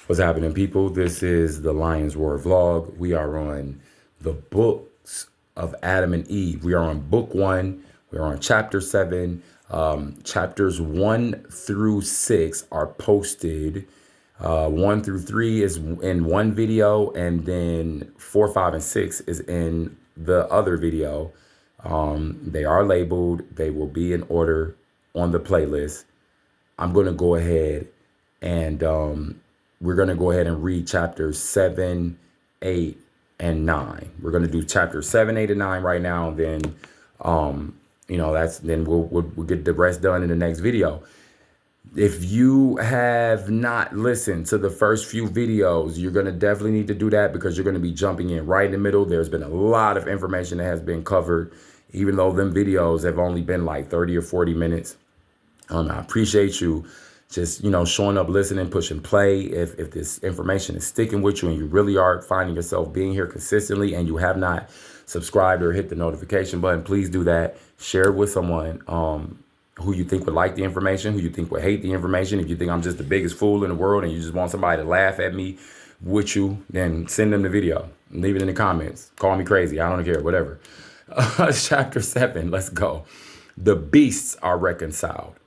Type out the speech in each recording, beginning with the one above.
What's happening, people? This is the Lion's Roar vlog. We are on the books of Adam and Eve. We are on book 1. We are on chapter 7. Chapters 1 through 6 are posted. 1 through 3 is in one video, and then 4, 5, and 6 is in the other video. They are labeled. They will be in order on the playlist. I'm going to go ahead and we're going to go ahead and read chapters 7, 8, and 9. We're going to do chapters 7, 8, and 9 right now. And then, then we'll get the rest done in the next video. If you have not listened to the first few videos, you're going to definitely need to do that, because you're going to be jumping in right in the middle. There's been a lot of information that has been covered, even though them videos have only been like 30 or 40 minutes. I appreciate you just, showing up, listening, pushing play. If this information is sticking with you and you really are finding yourself being here consistently and you have not subscribed or hit the notification button, please do that. Share it with someone who you think would like the information, who you think would hate the information. If you think I'm just the biggest fool in the world and you just want somebody to laugh at me with you, then send them the video. Leave it in the comments. Call me crazy. I don't care. Whatever. Chapter 7. Let's go. The beasts are reconciled.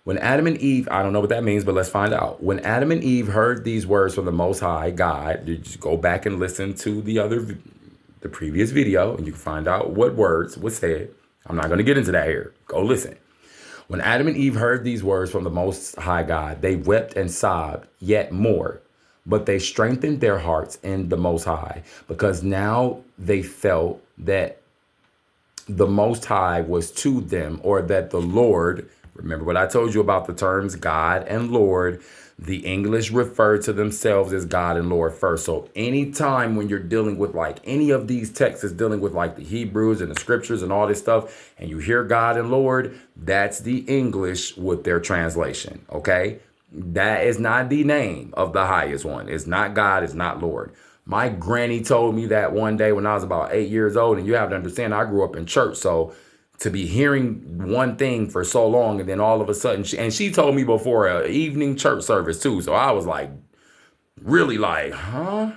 When Adam and Eve, I don't know what that means, but let's find out. When Adam and Eve heard these words from the Most High God, you just go back and listen to the previous video, and you can find out what words were said. I'm not going to get into that here. Go listen. When Adam and Eve heard these words from the Most High God, they wept and sobbed yet more. But they strengthened their hearts in the Most High, because now they felt that the Most High was to them, or that the Lord. Remember what I told you about the terms God and Lord. The English refer to themselves as God and Lord first. So anytime when you're dealing with like any of these texts is dealing with like the Hebrews and the scriptures and all this stuff, and you hear God and Lord, that's the English with their translation, okay? That is not the name of the highest one. It's not God, it's not Lord. My granny told me that one day when I was about 8 years old, and you have to understand, I grew up in church, so to be hearing one thing for so long, and then all of a sudden, she told me before an evening church service too. So I was like, really like, huh?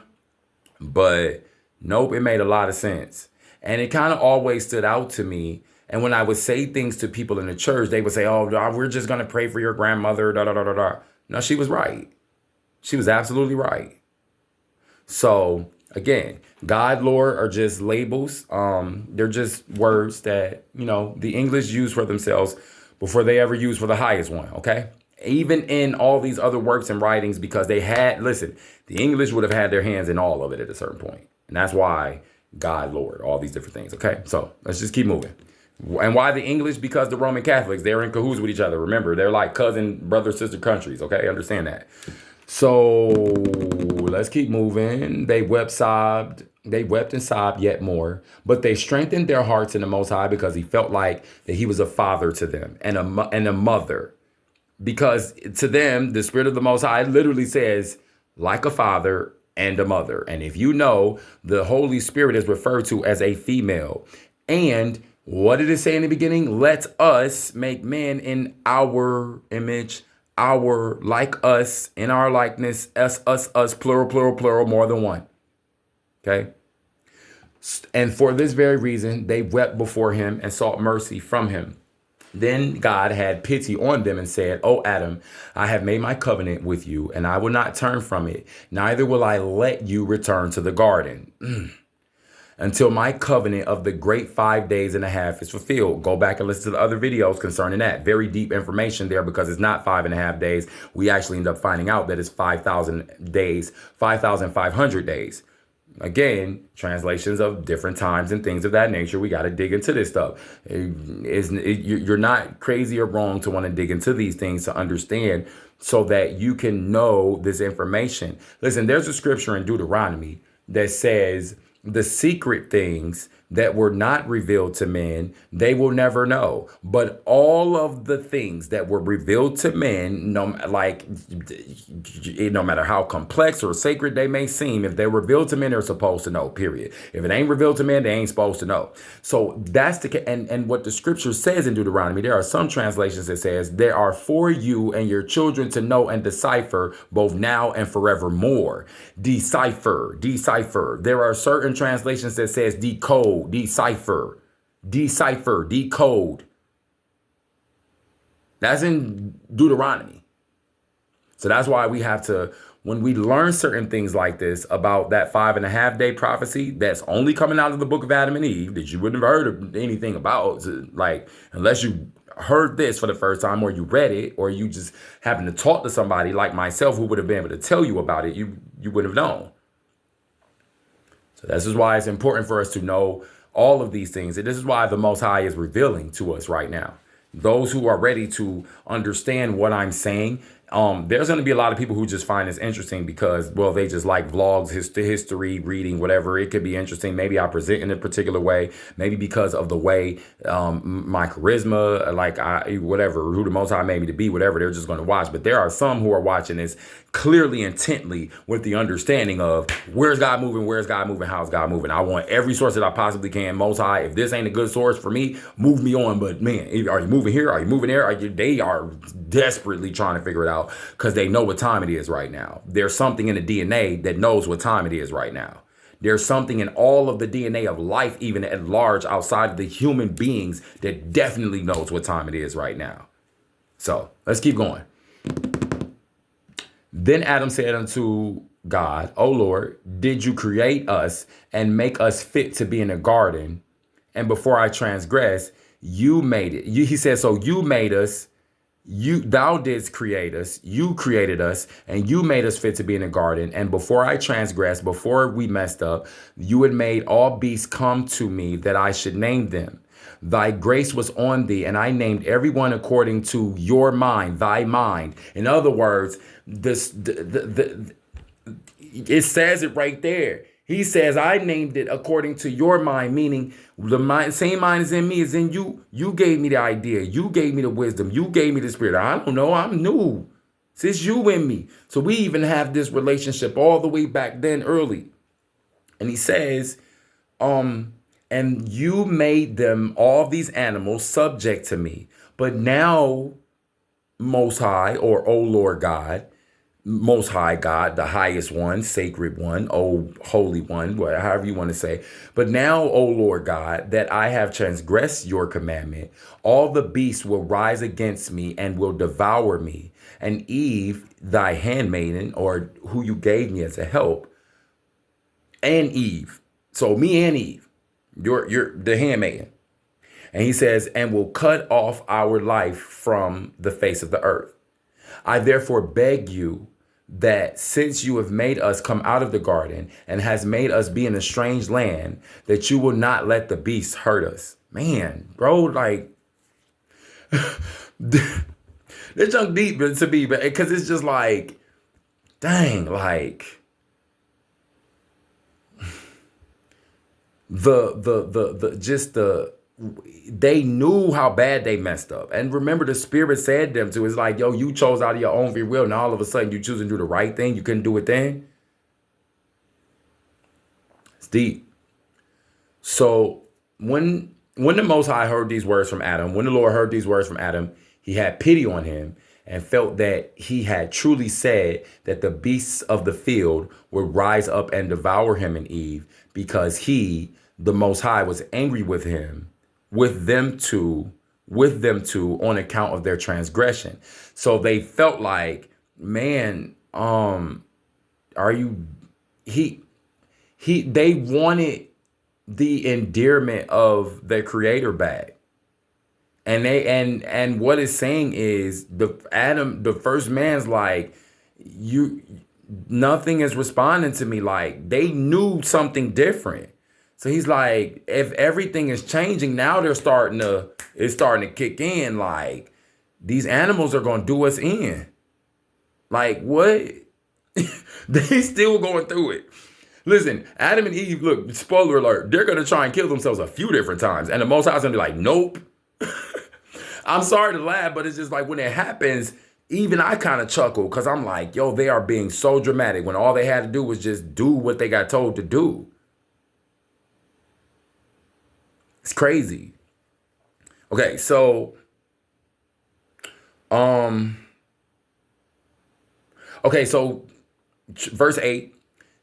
But nope, it made a lot of sense. And it kind of always stood out to me. And when I would say things to people in the church, they would say, oh, we're just going to pray for your grandmother, da, da, da, da, da. No, she was right. She was absolutely right. So again, God, Lord are just labels. They're just words that, the English use for themselves before they ever use for the highest one, okay? Even in all these other works and writings, because they had, listen, the English would have had their hands in all of it at a certain point. And that's why God, Lord, all these different things, okay? So let's just keep moving. And why the English? Because the Roman Catholics, they're in cahoots with each other. Remember, they're like cousin, brother, sister countries, okay? Understand that. So let's keep moving. They wept and sobbed yet more, but they strengthened their hearts in the Most High, because he felt like that he was a father to them and a mother. Because to them, the Spirit of the Most High literally says, like a father and a mother. And if you know, the Holy Spirit is referred to as a female. And what did it say in the beginning? Let us make man in our image, our, like us, in our likeness, us, plural, plural, plural, more than one. Okay? And for this very reason, they wept before him and sought mercy from him. Then God had pity on them and said, O Adam, I have made my covenant with you, and I will not turn from it. Neither will I let you return to the garden until my covenant of the great 5 days and a half is fulfilled. Go back and listen to the other videos concerning that. Very deep information there, because it's not 5.5 days. We actually end up finding out that it's 5,000 days, 5,500 days. Again, translations of different times and things of that nature. We got to dig into this stuff. You're not crazy or wrong to want to dig into these things to understand, so that you can know this information. Listen, there's a scripture in Deuteronomy that says the secret things that were not revealed to men, they will never know. But all of the things that were revealed to men, no matter how complex or sacred they may seem, if they're revealed to men, they're supposed to know, period. If it ain't revealed to men, they ain't supposed to know. So that's and what the scripture says in Deuteronomy, there are some translations that says, there are for you and your children to know and decipher both now and forevermore. Decipher. There are certain translations that says decode, decipher, decode. That's in Deuteronomy. So that's why we have to, when we learn certain things like this about that 5.5 day prophecy that's only coming out of the book of Adam and Eve, that you wouldn't have heard of anything about, like, unless you heard this for the first time, or you read it, or you just happen to talk to somebody like myself who would have been able to tell you about it, you wouldn't have known. So this is why it's important for us to know all of these things. And this is why the Most High is revealing to us right now. Those who are ready to understand what I'm saying, there's going to be a lot of people who just find this interesting because, well, they just like vlogs, history, reading, whatever. It could be interesting. Maybe I present in a particular way, maybe because of the way my charisma, whatever, who the Most High made me to be, whatever, they're just going to watch. But there are some who are watching this clearly, intently, with the understanding of where's God moving, how's God moving. I want every source that I possibly can. Most High, if this ain't a good source for me, move me on. But man, are you moving here? Are you moving there? They are desperately trying to figure it out because they know what time it is right now. There's something in the DNA that knows what time it is right now. There's something in all of the DNA of life, even at large, outside of the human beings, that definitely knows what time it is right now. So let's keep going. Then Adam said unto God, O Lord, did you create us and make us fit to be in a garden? And before I transgress, you made it. He said, so you made us. Thou didst create us, you created us, and you made us fit to be in a garden. And before I transgressed, before we messed up, you had made all beasts come to me that I should name them. Thy grace was on thee, and I named everyone according to your mind, thy mind. In other words, it says it right there. He says, I named it according to your mind, meaning the same mind is in me is in you. You gave me the idea. You gave me the wisdom. You gave me the spirit. I don't know. I'm new. It's you in me. So we even have this relationship all the way back then early. And he says, and you made them, all these animals, subject to me. But now, Most High, or O Lord God, Most High God, the highest one, sacred one, O Holy One, however you want to say. But now, O Lord God, that I have transgressed your commandment, all the beasts will rise against me and will devour me. And Eve, thy handmaiden, or who you gave me as a help, and Eve, so me and Eve, you're the handmaiden. And he says, and will cut off our life from the face of the earth. I therefore beg you that since you have made us come out of the garden and has made us be in a strange land, that you will not let the beasts hurt us. Man, bro, like, this junk deep to me, because it's just like, dang, like, they knew how bad they messed up. And remember, the spirit said them to, it's like, yo, you chose out of your own free will. Now all of a sudden you choose to do the right thing. You couldn't do it then. It's deep. So when the Most High heard these words from Adam, when the Lord heard these words from Adam, he had pity on him and felt that he had truly said that the beasts of the field would rise up and devour him and Eve, because he, the Most High, was angry with him, with them two, on account of their transgression. So they felt like, man, they wanted the endearment of their creator back. And what it's saying is the first man's like, nothing is responding to me. Like, they knew something different. So he's like, if everything is changing, now it's starting to kick in. Like, these animals are going to do us in. Like, what? They still going through it. Listen, Adam and Eve, look, spoiler alert, they're going to try and kill themselves a few different times. And the Most High's going to be like, nope. I'm sorry to laugh, but it's just like when it happens, even I kind of chuckle because I'm like, yo, they are being so dramatic when all they had to do was just do what they got told to do. It's crazy. Okay, so, verse 8,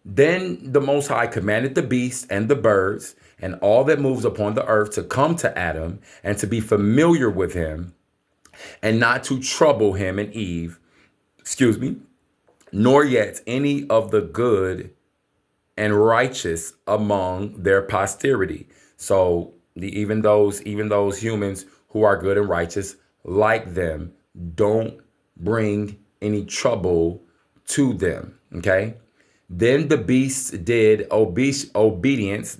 then the Most High commanded the beasts and the birds and all that moves upon the earth to come to Adam and to be familiar with him and not to trouble him and Eve, nor yet any of the good and righteous among their posterity. So even those humans who are good and righteous, like them, don't bring any trouble to them. Okay. Then the beasts did obedience,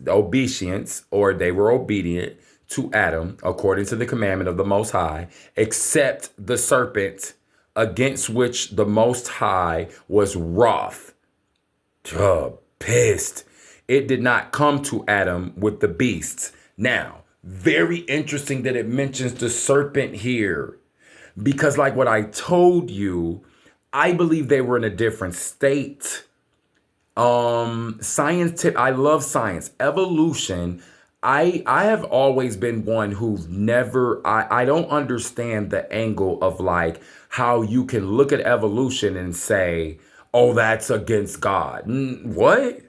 or they were obedient to Adam according to the commandment of the Most High, except the serpent, against which the Most High was wroth. Pissed. It did not come to Adam with the beasts. Now, very interesting that it mentions the serpent here, because like what I told you, I believe they were in a different state. I love science. Evolution, I have always been one who've never, I don't understand the angle of like how you can look at evolution and say, oh, that's against God. What?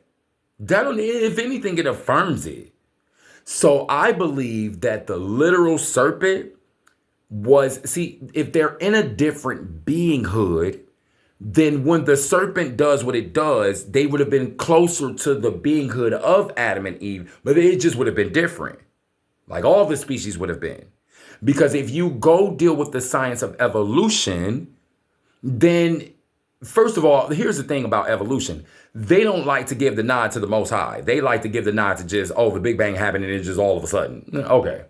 That don't, if anything, it affirms it. So I believe that the literal serpent if they're in a different beinghood, then when the serpent does what it does, they would have been closer to the beinghood of Adam and Eve, but it just would have been different. Like all the species would have been. Because if you go deal with the science of evolution, then first of all, here's the thing about evolution. They don't like to give the nod to the Most High. They like to give the nod to just, oh, the Big Bang happened and it's just all of a sudden. Okay.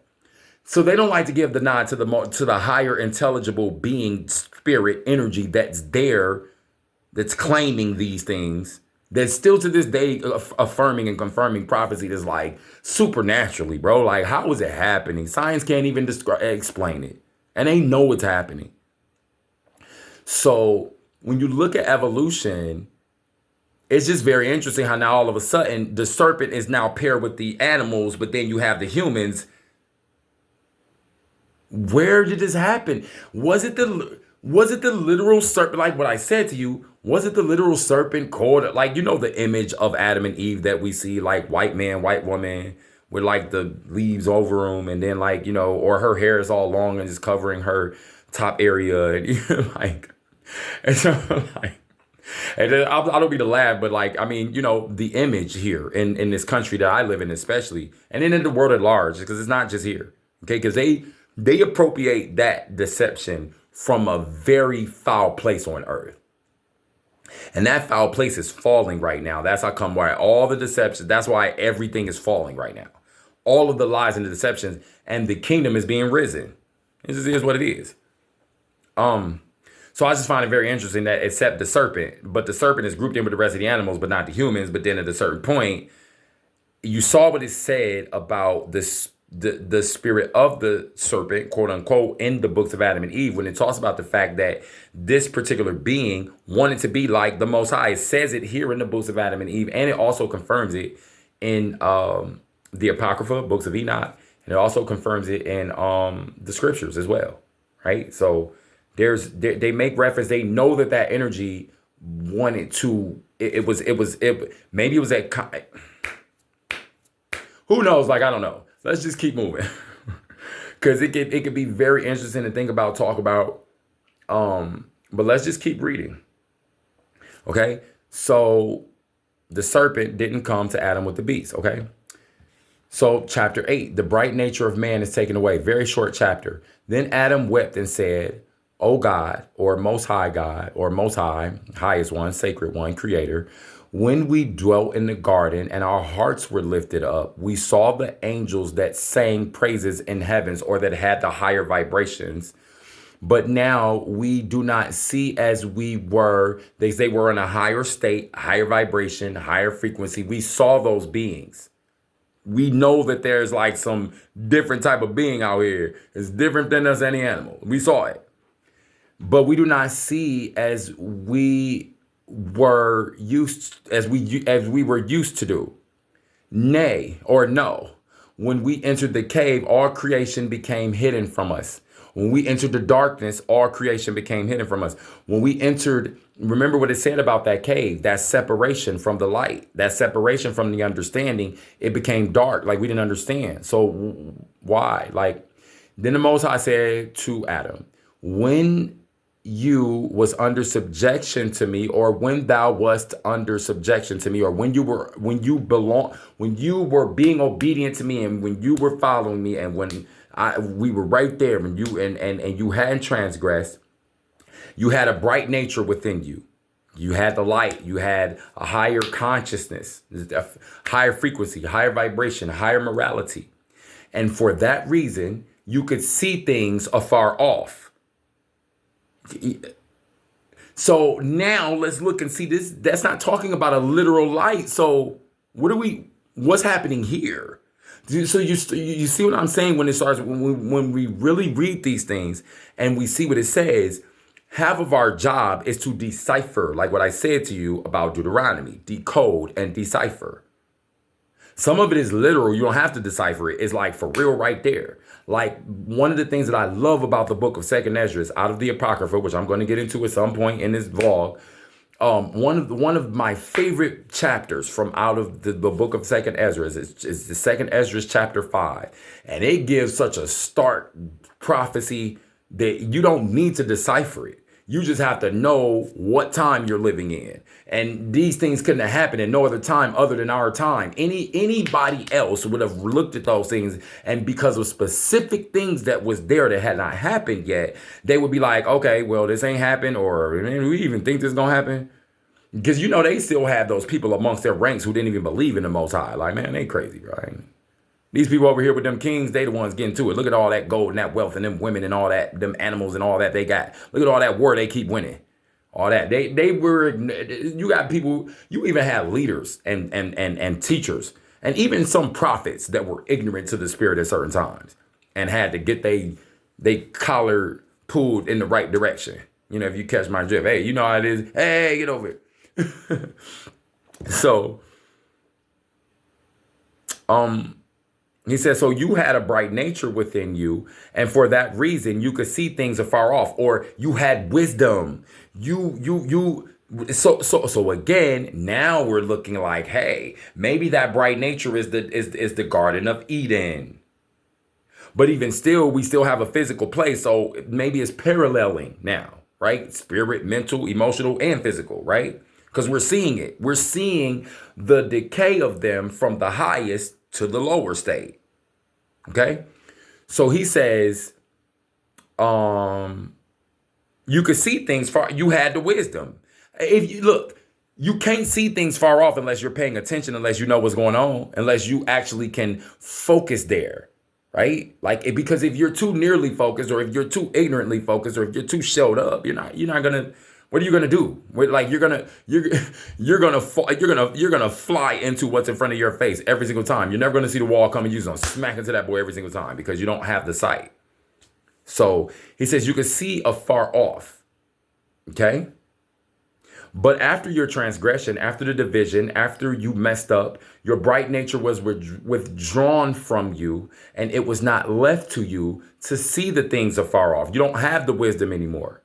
So they don't like to give the nod to the higher intelligible being, spirit, energy that's there, that's claiming these things, that's still to this day affirming and confirming prophecy that's like supernaturally, bro. Like, how is it happening? Science can't even explain it. And they know it's happening. So when you look at evolution, it's just very interesting how now all of a sudden the serpent is now paired with the animals, but then you have the humans. Where did this happen? Was it the literal serpent? Like what I said to you, was it the literal serpent called, like, you know, the image of Adam and Eve that we see, like white man, white woman with like the leaves over them, and then like, you know, or her hair is all long and just covering her top area, and like, and so like, and then I don't mean to laugh, but like, I mean, you know, the image here in this country that I live in, especially, and then in the world at large, because it's not just here, okay? Because they appropriate that deception from a very foul place on earth. And that foul place is falling right now. That's how come why all the deception, that's why everything is falling right now. All of the lies and the deceptions, and the kingdom is being risen. It just is what it is. So I just find it very interesting that except the serpent, but the serpent is grouped in with the rest of the animals, but not the humans. But then at a certain point, you saw what it said about this, the spirit of the serpent, quote unquote, in the books of Adam and Eve, when it talks about the fact that this particular being wanted to be like the Most High. It says it here in the books of Adam and Eve, and it also confirms it in the Apocrypha, books of Enoch, and it also confirms it in the scriptures as well, right? So they make reference. They know that energy wanted to. Maybe it was that. Who knows? Like, I don't know. Let's just keep moving, because it could be very interesting to think about, talk about. But let's just keep reading. Okay, so the serpent didn't come to Adam with the beast. Okay, so chapter 8, the bright nature of man is taken away. Very short chapter. Then Adam wept and said, "O God, or Most High God, or Most High, highest one, sacred one, Creator. When we dwelt in the garden and our hearts were lifted up, we saw the angels that sang praises in heavens, or that had the higher vibrations. But now we do not see as we were. They were in a higher state, higher vibration, higher frequency. We saw those beings. We know that there's like some different type of being out here. It's different than us, any animal. We saw it. But we do not see as we were as we were used to do. Nay, or no. When we entered the cave, all creation became hidden from us. When we entered the darkness, all creation became hidden from us. When we entered, remember what it said about that cave, that separation from the light, that separation from the understanding, it became dark, like we didn't understand. So why? Like, then the Most High said to Adam, when you was under subjection to me, or when thou wast under subjection to me, or when you were being obedient to me, and when you were following me, and when we were right there, and you hadn't transgressed, you had a bright nature within you. You had the light, you had a higher consciousness, a higher frequency, higher vibration, higher morality. And for that reason, you could see things afar off. So now let's look and see this. That's not talking about a literal light. So what's happening here? So you see what I'm saying when it starts, when we really read these things and we see what it says, half of our job is to decipher, like what I said to you about Deuteronomy, decode and decipher. Some of it is literal. You don't have to decipher it. It's like for real right there. Like one of the things that I love about the book of 2nd Esdras out of the Apocrypha, which I'm going to get into at some point in this vlog. One of my favorite chapters from out of the book of 2nd Esdras is the 2nd Esdras chapter 5. And it gives such a stark prophecy that you don't need to decipher it. You just have to know what time you're living in. And these things couldn't have happened in no other time other than our time. Anybody else would have looked at those things, and because of specific things that was there that had not happened yet, they would be like, okay, well, this ain't happened, or we even think this is gonna happen. Because they still have those people amongst their ranks who didn't even believe in the Most High. Like, man, they crazy, right? These people over here with them kings, they the ones getting to it. Look at all that gold and that wealth and them women and all that, them animals and all that they got. Look at all that war they keep winning. All that. You got people, you even had leaders and teachers and even some prophets that were ignorant to the spirit at certain times and had to get they collar pulled in the right direction. If you catch my drift, hey, you know how it is. Hey, get over it. So, he says, so you had a bright nature within you, and for that reason, you could see things afar off, or you had wisdom. So again, now we're looking like, hey, maybe that bright nature is the Garden of Eden. But even still, we still have a physical place, so maybe it's paralleling now, right? Spirit, mental, emotional, and physical, right? Because we're seeing it. We're seeing the decay of them from the highest to the lower state. Okay? So he says, you could see things far. You had the wisdom. If you look, you can't see things far off unless you're paying attention, unless you know what's going on, unless you actually can focus there, right? Because if you're too nearly focused, or if you're too ignorantly focused, or if you're too showed up, you're not gonna. What are you gonna do? You're gonna fly into what's in front of your face every single time. You're never gonna see the wall coming. You're just gonna smack into that boy every single time because you don't have the sight. So he says you can see afar off. Okay. But after your transgression, after the division, after you messed up, your bright nature was withdrawn from you, and it was not left to you to see the things afar off. You don't have the wisdom anymore.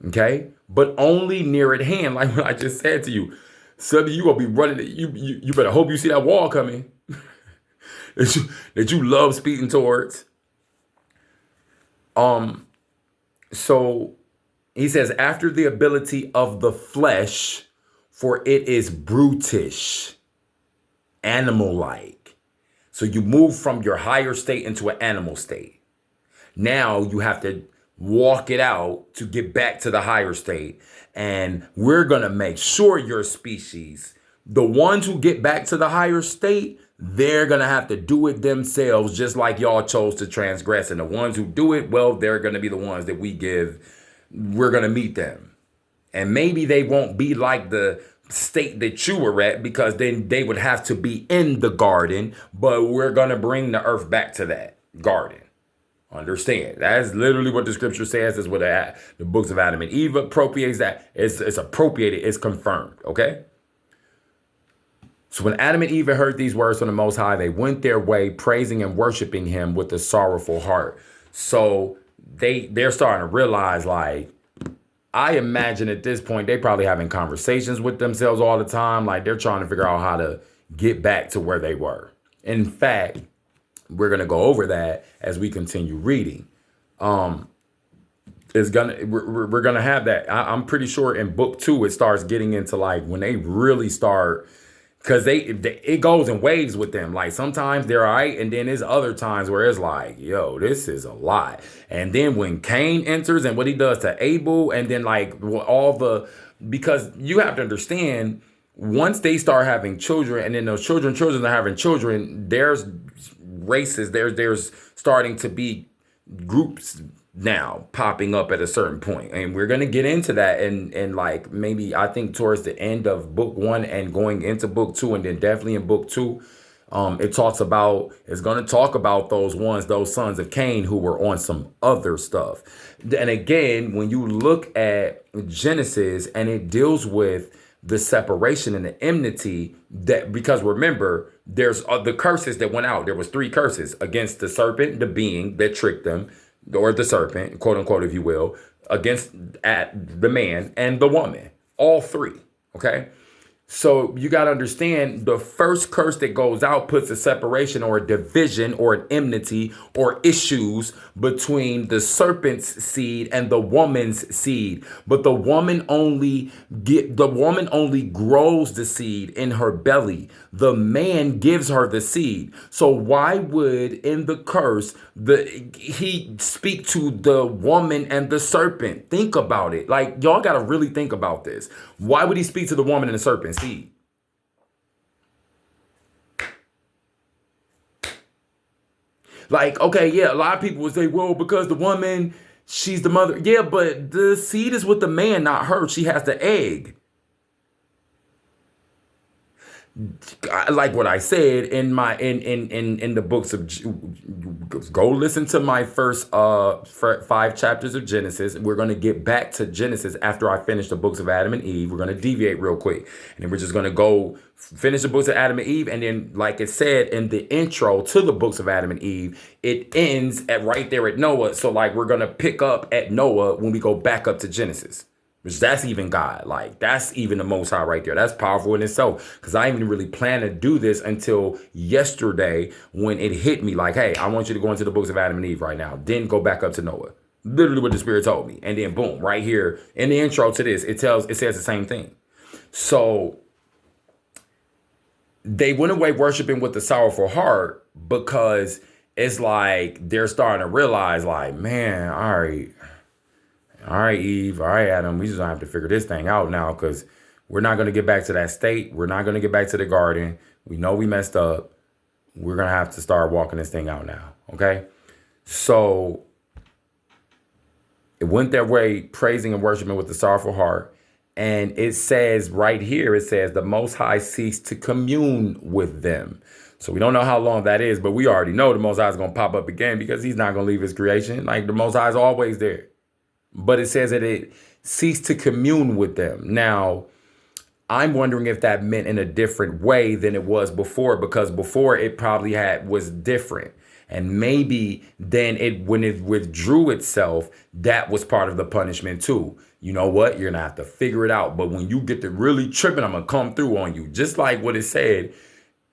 Okay, but only near at hand, like what I just said to you. Suddenly you gonna be running. You better hope you see that wall coming that you love speeding towards. So he says, after the ability of the flesh, for it is brutish, animal-like. So you move from your higher state into an animal state. Now you have to walk it out to get back to the higher state. And we're going to make sure your species, the ones who get back to the higher state, they're going to have to do it themselves, just like y'all chose to transgress. And the ones who do it, well, they're going to be the ones that we're going to meet them. And maybe they won't be like the state that you were at, because then they would have to be in the garden, but we're going to bring the earth back to that garden. Understand? That's literally what the scripture says. Is what the books of Adam and Eve appropriates that. It's appropriated. It's confirmed. Okay? So when Adam and Eve heard these words from the Most High, they went their way, praising and worshiping him with a sorrowful heart. So they're starting to realize, like, I imagine at this point, they probably having conversations with themselves all the time. Like, they're trying to figure out how to get back to where they were. In fact, we're going to go over that as we continue reading. We're going to have that. I'm pretty sure in book 2, it starts getting into like when they really start, because it goes in waves with them. Like sometimes they're all right, and then there's other times where it's like, yo, this is a lot. And then when Cain enters and what he does to Abel, and then like because you have to understand, once they start having children, and then those children are having children, there's races, there's starting to be groups now popping up at a certain point, and we're going to get into that, and like maybe I think towards the end of book 1 and going into book 2, and then definitely in book 2, it's going to talk about those sons of Cain who were on some other stuff. And again, when you look at Genesis, and it deals with the separation and the enmity, that because remember, there's the curses that went out. There was 3 curses against the serpent, the being that tricked them, or the serpent, quote unquote, if you will, against the man and the woman, all 3. Okay. So you got to understand, the first curse that goes out puts a separation or a division or an enmity or issues between the serpent's seed and the woman's seed. But the woman only grows the seed in her belly. The man gives her the seed. So why would in the curse he speak to the woman and the serpent? Think about it. Like, y'all got to really think about this. Why would he speak to the woman and the serpent's seed? Like, okay, yeah, a lot of people would say, well, because the woman, she's the mother. Yeah, but the seed is with the man, not her. She has the egg. Like what I said in the books of, go listen to my first 5 chapters of Genesis. We're going to get back to Genesis after I finish the books of Adam and Eve. We're going to deviate real quick, and then we're just going to go finish the books of Adam and Eve. And then, like it said in the intro to the books of Adam and Eve, it ends at right there at Noah. So like we're going to pick up at Noah when we go back up to Genesis. Which that's even God. Like, that's even the Most High right there. That's powerful in itself. Because I didn't even really plan to do this until yesterday when it hit me. Like, hey, I want you to go into the books of Adam and Eve right now. Then go back up to Noah. Literally what the Spirit told me. And then boom, right here in the intro to this, it says the same thing. So they went away worshiping with a sorrowful heart, because it's like they're starting to realize, like, man, all right, Eve. All right, Adam. We just gonna have to figure this thing out now, because we're not going to get back to that state. We're not going to get back to the garden. We know we messed up. We're going to have to start walking this thing out now. Okay. So it went their way, praising and worshiping with a sorrowful heart. And it says right here, it says the Most High ceased to commune with them. So we don't know how long that is, but we already know the Most High is going to pop up again, because he's not going to leave his creation. Like, the Most High is always there. But it says that it ceased to commune with them. Now, I'm wondering if that meant in a different way than it was before, because before it probably was different. And maybe then when it withdrew itself, that was part of the punishment too. You know what? You're going to have to figure it out. But when you get to really tripping, I'm going to come through on you. Just like what it said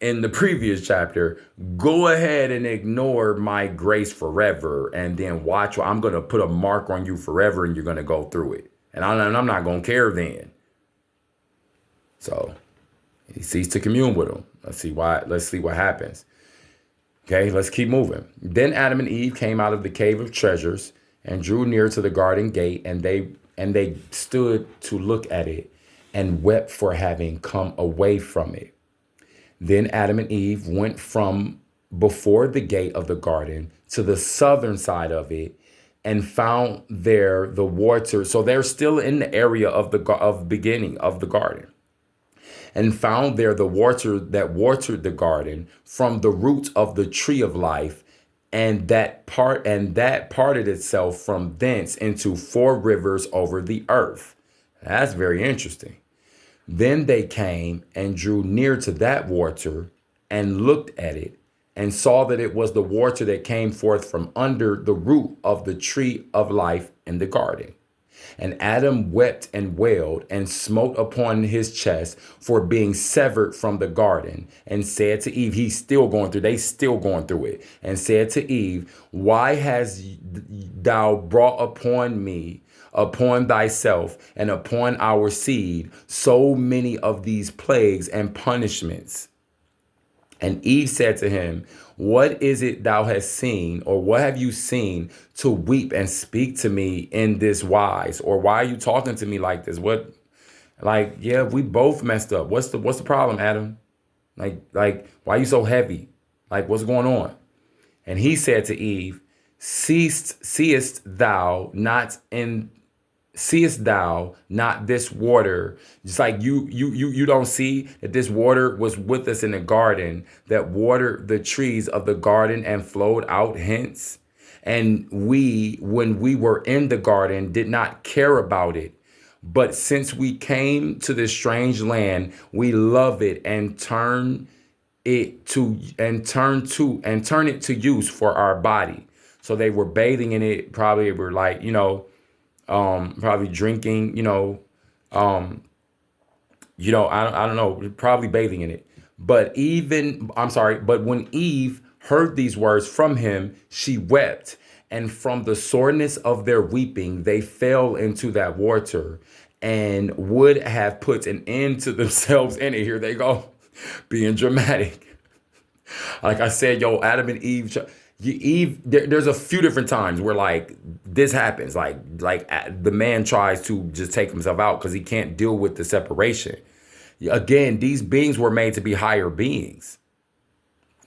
in the previous chapter, go ahead and ignore my grace forever, and then watch. I'm going to put a mark on you forever, and you're going to go through it. And I'm not going to care then. So he ceased to commune with them. Let's see what happens. Okay, let's keep moving. Then Adam and Eve came out of the cave of treasures and drew near to the garden gate, and they stood to look at it and wept for having come away from it. Then Adam and Eve went from before the gate of the garden to the southern side of it and found there the water. So they're still in the area of the beginning of the garden, and found there the water that watered the garden from the root of the tree of life, and that parted itself from thence into four rivers over the earth. That's very interesting. Then they came and drew near to that water and looked at it and saw that it was the water that came forth from under the root of the tree of life in the garden. And Adam wept and wailed and smote upon his chest for being severed from the garden, and said to Eve, he's still going through, they still going through it, and said to Eve, why hast thou brought upon me, upon thyself, and upon our seed, so many of these plagues and punishments? And Eve said to him, what is it thou hast seen, or what have you seen to weep and speak to me in this wise? Or why are you talking to me like this? What, like, yeah, we both messed up. What's the problem, Adam? Like, why are you so heavy? Like, what's going on? And he said to Eve, seest thou not this water? Just like you don't see that this water was with us in the garden, that watered the trees of the garden and flowed out hence. And we, when we were in the garden, did not care about it. But since we came to this strange land, we love it and turn it to use for our body. So they were bathing in it, probably were like, probably drinking, I don't know, probably bathing in it. But when Eve heard these words from him, she wept. And from the soreness of their weeping, they fell into that water and would have put an end to themselves in it. Here they go, being dramatic. Like I said, Adam and Eve, there's a few different times where like this happens, like the man tries to just take himself out because he can't deal with the separation. Again, these beings were made to be higher beings.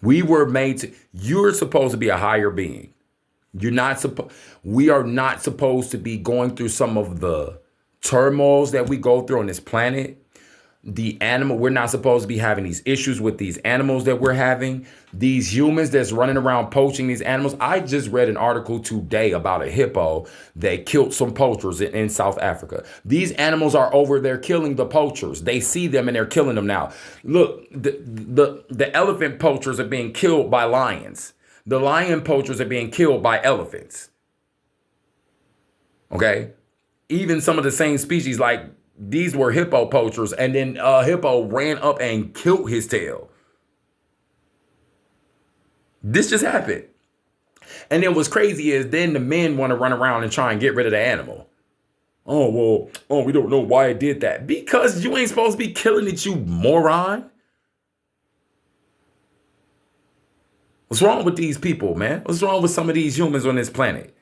You're supposed to be a higher being. We are not supposed to be going through some of the turmoils that we go through on this planet. We're not supposed to be having these issues with these animals that we're having. These humans that's running around poaching these animals. I just read an article today about a hippo that killed some poachers in South Africa. These animals are over there killing the poachers. They see them and they're killing them now. Look, the elephant poachers are being killed by lions. The lion poachers are being killed by elephants. Okay? Even some of the same species, like these were hippo poachers, and then a hippo ran up and killed his tail. This just happened. And then what's crazy is then the men want to run around and try and get rid of the animal. We don't know why it did that. Because you ain't supposed to be killing it, you moron. What's wrong with these people, man? What's wrong with some of these humans on this planet?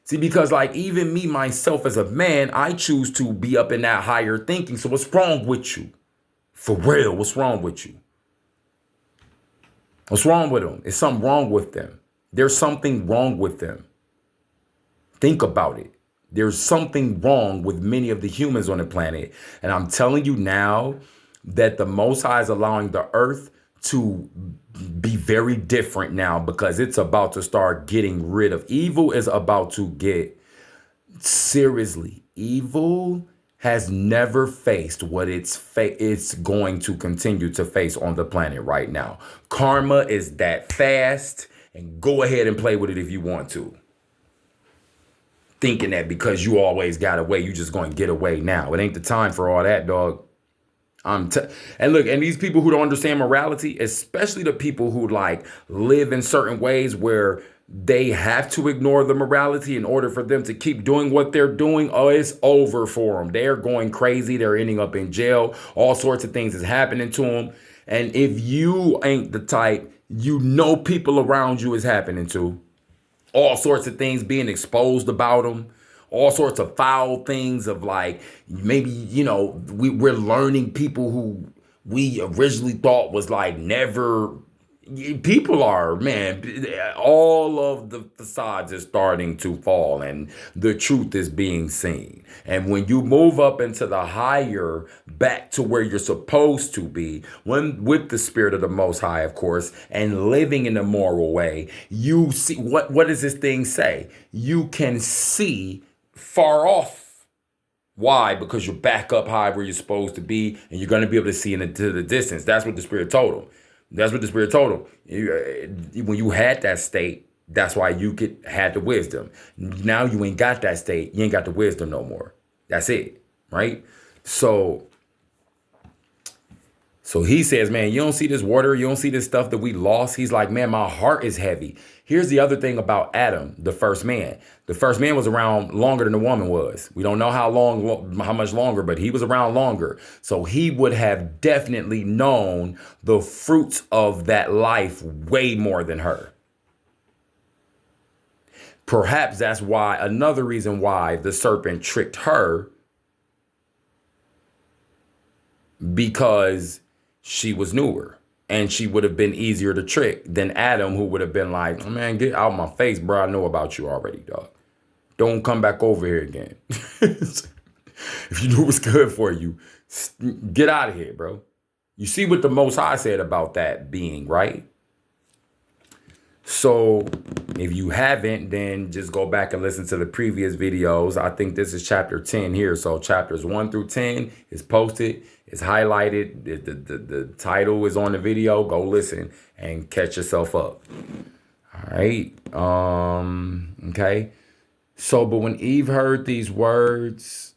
See, because like even me, myself as a man, I choose to be up in that higher thinking. So what's wrong with you? For real, what's wrong with you? What's wrong with them? Is something wrong with them? There's something wrong with them. Think about it. There's something wrong with many of the humans on the planet. And I'm telling you now that the Most High is allowing the earth to be very different now, because it's about to start getting rid of evil. Is about to get seriously. Evil has never faced what it's going to continue to face on the planet right now. Karma is that fast, and go ahead and play with it if you want to. Thinking that because you always got away, you just going to get away now. It ain't the time for all that, dog. And look, and these people who don't understand morality, especially the people who like live in certain ways where they have to ignore the morality in order for them to keep doing what they're doing. Oh, it's over for them. They're going crazy. They're ending up in jail. All sorts of things is happening to them. And if you ain't the type, people around you is happening to. All sorts of things being exposed about them. All sorts of foul things of like, maybe, we're learning people who we originally thought was like never. People are, man, all of the facades is starting to fall and the truth is being seen. And when you move up into the higher, back to where you're supposed to be, when with the spirit of the Most High, of course, and living in a moral way, you see, what does this thing say? You can see far off. Why? Because you're back up high where you're supposed to be, and you're going to be able to see into the distance. That's what the Spirit told him. That's what the Spirit told him. When you had that state, that's why you had the wisdom. Now you ain't got that state. You ain't got the wisdom no more. That's it, right? So he says, man, you don't see this water, you don't see this stuff that we lost. He's like, man, my heart is heavy. Here's the other thing about Adam, the first man. The first man was around longer than the woman was. We don't know how much longer, but he was around longer. So he would have definitely known the fruits of that life way more than her. Perhaps that's why, another reason why the serpent tricked her, because she was newer and she would have been easier to trick than Adam, who would have been like, man, get out my face, bro. I know about you already, dog. Don't come back over here again. If you knew what's good for you, get out of here, bro. You see what the Most High said about that being, right? So if you haven't, then just go back and listen to the previous videos. I think this is chapter 10 here. So chapters 1 through 10 is posted. It's highlighted. The title is on the video. Go listen and catch yourself up. All right. Okay. So, but when Eve heard these words,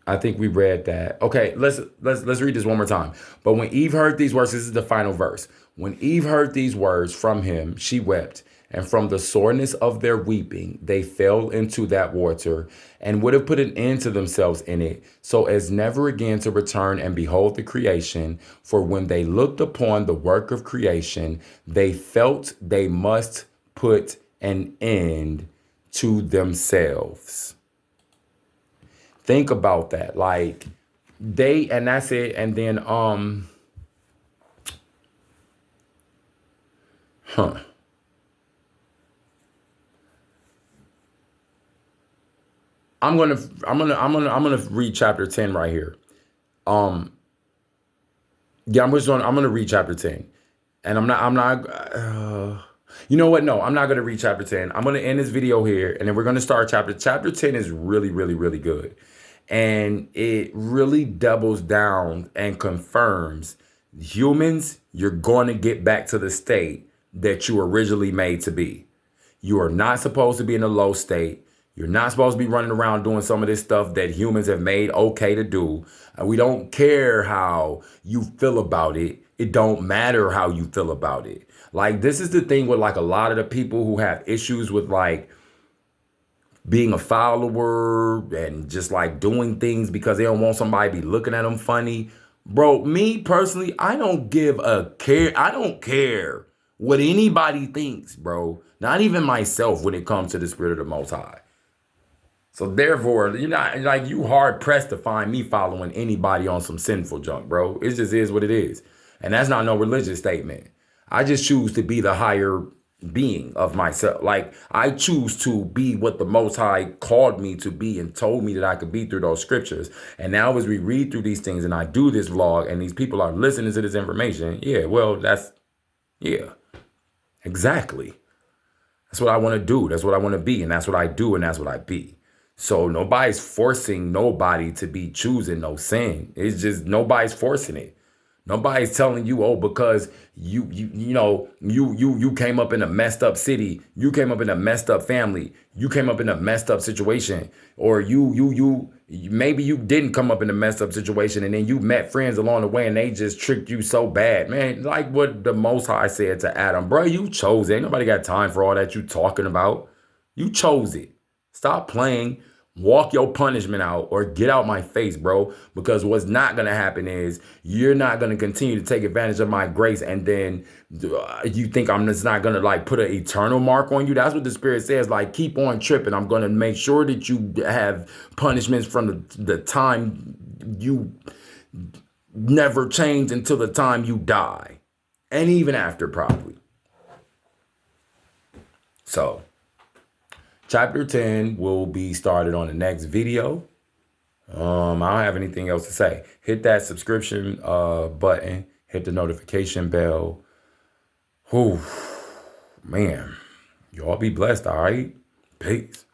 I think we read that. Okay, let's read this one more time. But when Eve heard these words, this is the final verse. When Eve heard these words from him, she wept, and from the soreness of their weeping, they fell into that water and would have put an end to themselves in it, so as never again to return and behold the creation. For when they looked upon the work of creation, they felt they must put an end to themselves. Think about that. Like and that's it. And then, I'm gonna read chapter 10 right here. Yeah, I'm gonna read chapter 10, and I'm not. You know what? No, I'm not gonna read chapter 10. I'm gonna end this video here, and then we're gonna start chapter 10 is really, really, really good, and it really doubles down and confirms humans. You're going to get back to the state that you were originally made to be. You are not supposed to be in a low state. You're not supposed to be running around doing some of this stuff that humans have made okay to do. And we don't care how you feel about it. It don't matter how you feel about it. Like, this is the thing with like a lot of the people who have issues with like being a follower and just like doing things because they don't want somebody to be looking at them funny. Bro, me personally, I don't give a care. I don't care what anybody thinks, bro. Not even myself when it comes to the spirit of the Most High. So therefore, you're not like, you hard pressed to find me following anybody on some sinful junk, bro. It just is what it is. And that's not no religious statement. I just choose to be the higher being of myself. Like, I choose to be what the Most High called me to be and told me that I could be through those scriptures. And now as we read through these things and I do this vlog and these people are listening to this information, yeah, well, yeah, exactly. That's what I want to do. That's what I want to be. And that's what I do. And that's what I be. So nobody's forcing nobody to be choosing no sin. It's just nobody's forcing it. Nobody's telling you, oh, because you came up in a messed up city, you came up in a messed up family, you came up in a messed up situation, or maybe you didn't come up in a messed up situation and then you met friends along the way and they just tricked you so bad, man. Like what the Most High said to Adam, bro, you chose it. Ain't nobody got time for all that you talking about. You chose it. Stop playing. Walk your punishment out or get out my face, bro. Because what's not going to happen is you're not going to continue to take advantage of my grace. And then you think I'm just not going to like put an eternal mark on you. That's what the Spirit says. Like, keep on tripping. I'm going to make sure that you have punishments from the time you never change until the time you die. And even after, probably. So, chapter 10 will be started on the next video. I don't have anything else to say. Hit that subscription button. Hit the notification bell. Whew, man. Y'all be blessed, all right? Peace.